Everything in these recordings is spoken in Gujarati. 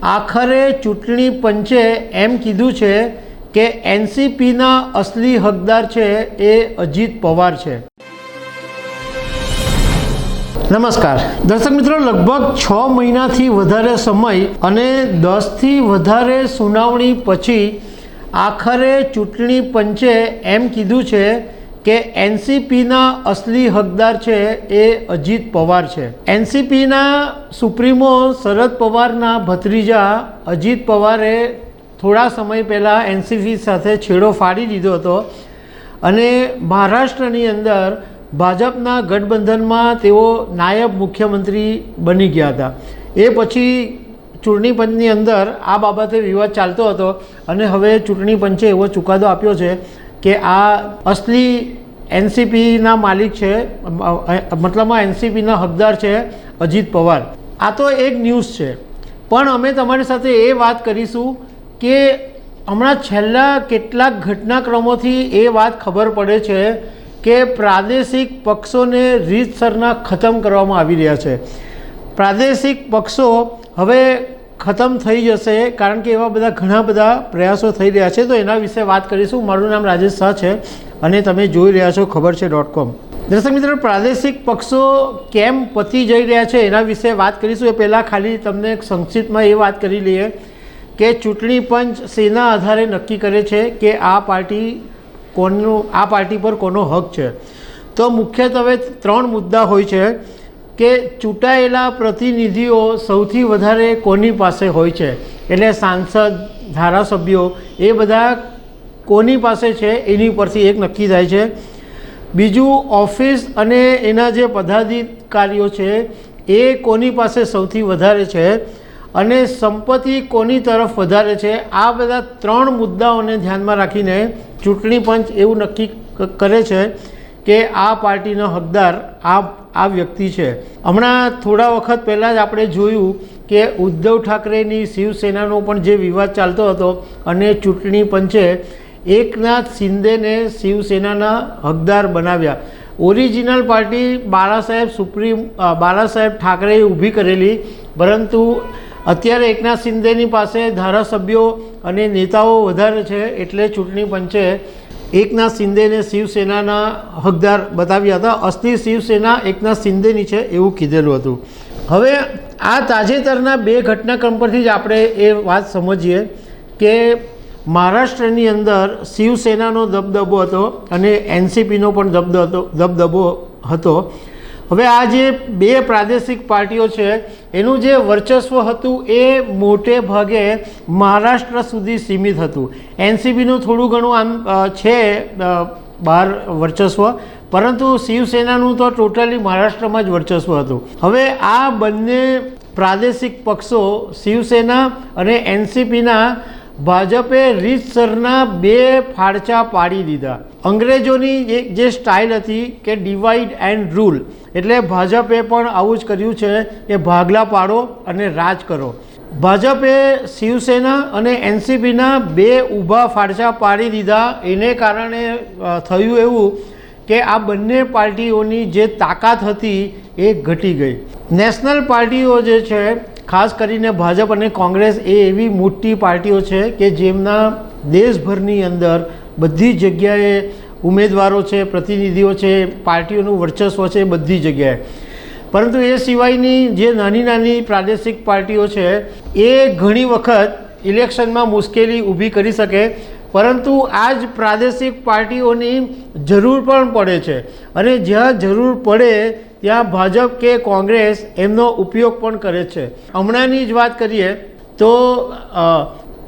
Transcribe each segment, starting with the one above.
આખરે ચૂંટણી પંચે એમ કીધું છે કે એનસીપીના અસલી હકદાર છે એ અજીત પવાર છે। નમસ્કાર દર્શક મિત્રો, લગભગ 6 મહિનાથી વધારે સમય અને 10થી વધારે સુનાવણી પછી આખરે ચૂંટણી પંચે એમ કીધું છે કે એનસીપીના અસલી હકદાર છે એ અજીત પવાર છે। એનસીપીના સુપ્રીમો શરદ પવારના ભત્રીજા અજીત પવારે થોડા સમય પહેલાં એનસીપી સાથે છેડો ફાડી દીધો હતો અને મહારાષ્ટ્રની અંદર ભાજપના ગઠબંધનમાં તેઓ નાયબ મુખ્યમંત્રી બની ગયા હતા। એ પછી ચૂંટણી પંચની અંદર આ બાબતે વિવાદ ચાલતો હતો અને હવે ચૂંટણી પંચે એવો ચુકાદો આપ્યો છે કે આ અસલી એનસીપીના માલિક છે, મતલબમાં એનસીપીના હકદાર છે અજીત પવાર। આ તો એક ન્યૂઝ છે, પણ અમે તમારી સાથે એ વાત કરીશું કે હમણાં છેલ્લા કેટલાક ઘટનાક્રમોથી એ વાત ખબર પડે છે કે પ્રાદેશિક પક્ષોને રીતસરના ખતમ કરવામાં આવી રહ્યા છે। પ્રાદેશિક પક્ષો હવે ખતમ થઈ જશે કારણ કે એવા ઘણા બધા પ્રયાસો થઈ રહ્યા છે, તો એના વિશે વાત કરીશું। મારું નામ રાજેશ શાહ છે અને તમે જોઈ રહ્યા છો ખબર છે.com। દર્શક મિત્રો, પ્રાદેશિક પક્ષો કેમ પતી જઈ રહ્યા છે એના વિશે વાત કરીશું। એ પહેલાં ખાલી તમને સંક્ષિપ્તમાં એ વાત કરી લઈએ કે ચૂંટણી પંચ શેના આધારે નક્કી કરે છે કે આ પાર્ટી પર કોનો હક છે। તો મુખ્યત્વે 3 મુદ્દા હોય છે કે ચૂંટાયેલા પ્રતિનિધિઓ સૌથી વધારે કોની પાસે હોય છે, એટલે સાંસદ, ધારાસભ્યો એ બધા કોની પાસે છે એની પરથી એક નક્કી થાય છે। બીજું, ઓફિસ અને એના જે પદાધિકારીઓ છે એ કોની પાસે સૌથી વધારે છે અને સંપત્તિ કોની તરફ વધારે છે। આ બધા 3 મુદ્દાઓને ધ્યાનમાં રાખીને ચૂંટણી પંચ એવું નક્કી કરે છે કે આ પાર્ટીનો હકદાર આ વ્યક્તિ છે। હમણાં થોડા વખત પહેલાં જ આપણે જોયું કે ઉદ્ધવ ઠાકરેની શિવસેનાનો પણ જે વિવાદ ચાલતો હતો અને ચૂંટણી પંચે એકનાથ શિંદેને શિવસેનાના હકદાર બનાવ્યા। ઓરિજિનલ પાર્ટી બાળાસાહેબ ઠાકરેએ ઊભી કરેલી, પરંતુ અત્યારે એકનાથ શિંદેની પાસે ધારાસભ્યો અને નેતાઓ વધારે છે એટલે ચૂંટણી પંચે એકનાથ શિંદેને શિવસેનાના હકદાર બતાવ્યા હતા। અસલી શિવસેના એકનાથ શિંદેની છે એવું કીધેલું હતું। હવે આ તાજેતરના 2 ઘટનાક્રમ પરથી જ આપણે એ વાત સમજીએ કે મહારાષ્ટ્રની અંદર શિવસેનાનો દબદબો હતો અને એનસીપીનો પણ દબદબો હતો। હવે આ જે 2 પ્રાદેશિક પાર્ટીઓ છે એનું જે વર્ચસ્વ હતું એ મોટે ભાગે મહારાષ્ટ્ર સુધી સીમિત હતું। એનસીપીનું થોડું ઘણું આમ છે બહાર વર્ચસ્વ, પરંતુ શિવસેનાનું તો ટોટલી મહારાષ્ટ્રમાં જ વર્ચસ્વ હતું। હવે આ બંને પ્રાદેશિક પક્ષો શિવસેના અને એનસીપીના ભાજપે રીતસરના 2 ફાળચા પાડી દીધા। અંગ્રેજોની જે સ્ટાઇલ હતી કે ડિવાઈડ એન્ડ રૂલ, એટલે ભાજપે પણ આવું જ કર્યું છે કે ભાગલા પાડો અને રાજ કરો। ભાજપે શિવસેના અને એનસીપીના 2 ઊભા ફાળચા પાડી દીધા। એને કારણે થયું એવું કે આ બંને પાર્ટીઓની જે તાકાત હતી એ ઘટી ગઈ। નેશનલ પાર્ટીઓ જે છે, ખાસ કરીને ભાજપ અને કોંગ્રેસ, એ એવી મોટી પાર્ટીઓ છે કે જેમના દેશભરની અંદર બધી જગ્યાએ ઉમેદવારો છે, પ્રતિનિધિઓ છે, પાર્ટીઓનું વર્ચસ્વ છે બધી જગ્યાએ। પરંતુ એ સિવાયની જે નાની પ્રાદેશિક પાર્ટીઓ છે એ ઘણી વખત ઇલેક્શનમાં મુશ્કેલી ઊભી કરી શકે, પરંતુ આ જ પ્રાદેશિક પાર્ટીઓની જરૂર પણ પડે છે અને જ્યાં જરૂર પડે ત્યાં ભાજપ કે કોંગ્રેસ એમનો ઉપયોગ પણ કરે છે। હમણાંની જ વાત કરીએ તો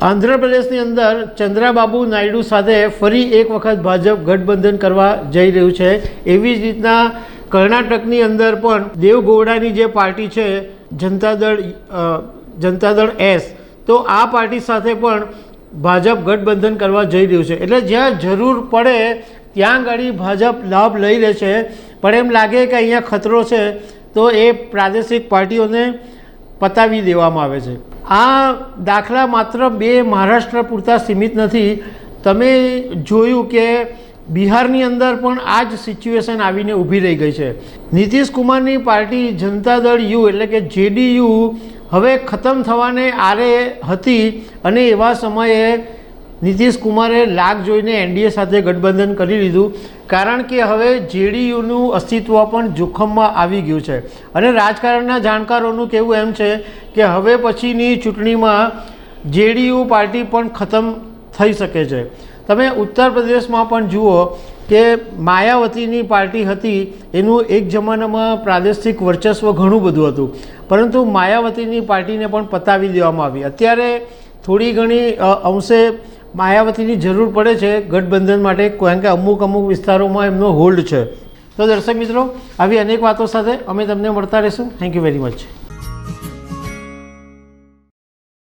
આંધ્રપ્રદેશની અંદર ચંદ્રાબાબુ નાયડુ સાથે ફરી એક વખત ભાજપ ગઠબંધન કરવા જઈ રહ્યું છે। એવી જ રીતના કર્ણાટકની અંદર પણ દેવગૌડાની જે પાર્ટી છે જનતા દળ એસ, તો આ પાર્ટી સાથે પણ ભાજપ ગઠબંધન કરવા જઈ રહ્યું છે। એટલે જ્યાં જરૂર પડે ત્યાં આગળ ભાજપ લાભ લઈ લે છે, પણ એમ લાગે કે અહીંયા ખતરો છે તો એ પ્રાદેશિક પાર્ટીઓને પતાવી દેવામાં આવે છે। આ દાખલા માત્ર 2 મહારાષ્ટ્ર પૂરતા સીમિત નથી। તમે જોયું કે બિહારની અંદર પણ આ જ સિચ્યુએશન આવીને ઊભી રહી ગઈ છે। નીતિશ કુમારની પાર્ટી જનતા દળ યુ એટલે કે જેડીયુ હવે ખતમ થવાને આરે હતી અને એવા સમયે નીતિશ કુમારે લાગ જોઈને એનડીએ સાથે ગઠબંધન કરી લીધું, કારણ કે હવે જેડીયુનું અસ્તિત્વ પણ જોખમમાં આવી ગયું છે અને રાજકારણના જાણકારોનું કહેવું એમ છે કે હવે પછીની ચૂંટણીમાં જેડીયુ પાર્ટી પણ ખતમ થઈ શકે છે। તમે ઉત્તર પ્રદેશમાં પણ જુઓ કે માયાવતીની પાર્ટી હતી, એનું એક જમાનામાં પ્રાદેશિક વર્ચસ્વ ઘણું બધું હતું, પરંતુ માયાવતીની પાર્ટીને પણ પતાવી દેવામાં આવી। અત્યારે થોડી ઘણી અંશે માયાવતીની જરૂર પડે છે ગઠબંધન માટે, કારણ કે અમુક વિસ્તારોમાં એમનો હોલ્ડ છે। તો દર્શક મિત્રો, આવી અનેક વાતો સાથે અમે તમને મળતા રહીશું। Thank you very much.